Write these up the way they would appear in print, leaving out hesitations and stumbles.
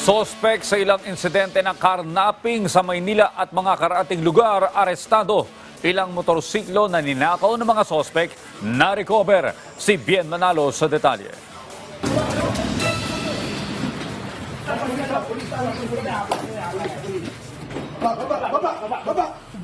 Sospek sa ilang insidente ng carnapping sa Maynila at mga karating lugar, arestado. Ilang motorsiklo na ninakaw ng mga sospek na recover. Si Bien Manalo sa detalye.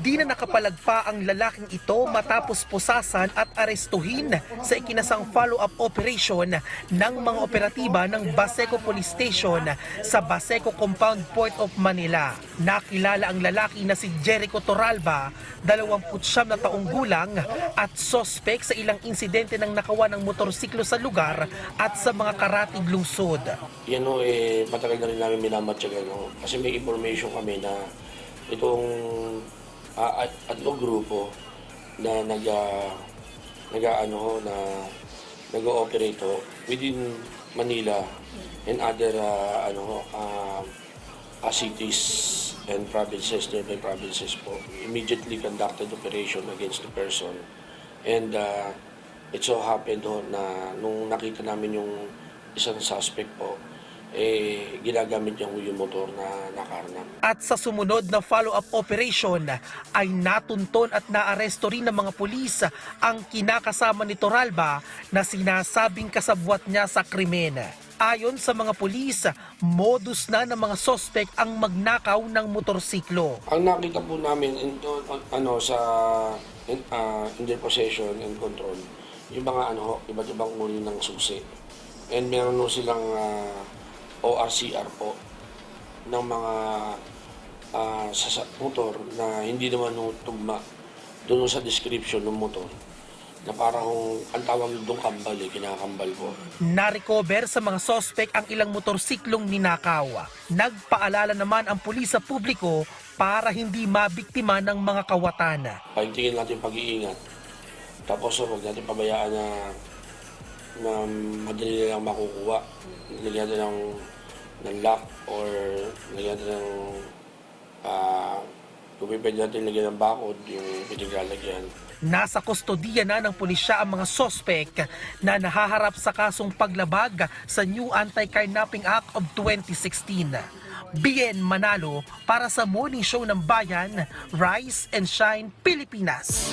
Di na nakapalagpa ang lalaking ito matapos pusasan at arestuhin sa ikinasang follow-up operation ng mga operatiba ng Baseco Police Station sa Baseco Compound Port of Manila. Nakilala ang lalaki na si Jericho Torralba, 29 na taong gulang at sospek sa ilang insidente ng nakawan ng motorsiklo sa lugar at sa mga karatig lungsod. Yan o, matagal na rin namin minamatyagan kasi may information kami na itong atlo grupo na nag-ooperate within Manila and other cities and provinces, nearby provinces po. Immediately conducted operation against the person, and it so happened na nung nakita namin yung isang suspect po, ginagamit niya yung motor na nakarnap. At sa sumunod na follow-up operation ay natunton at naaresto rin ng mga pulis ang kinakasama ni Torralba na sinasabing kasabwat niya sa krimen. Ayon sa mga pulis, modus na ng mga sospek ang magnakaw ng motorsiklo. Ang nakita po namin in their possession and control, yung mga iba't ibang uri ng susi. And meron silang ORCR po ng mga motor na hindi naman tugma doon sa description ng motor na parang ang tawag doon kambal, kinakambal po. Na-recover sa mga sospek ang ilang motorsiklong ninakaw. Nagpaalala naman ang pulis sa publiko para hindi mabiktima ng mga kawatan. Pahintingin natin pag-iingat. Tapos huwag natin pabayaan na madali lang makukuha. Lagyan natin ng lock or lagyan natin ng kung pwede natin lagyan ng bakod, yung pinaglalagyan. Nasa kustodiya na ng pulisya ang mga sospek na nahaharap sa kasong paglabag sa New Anti-Carnapping Act of 2016. Bien Manalo para sa Morning Show ng Bayan, Rise and Shine, Pilipinas.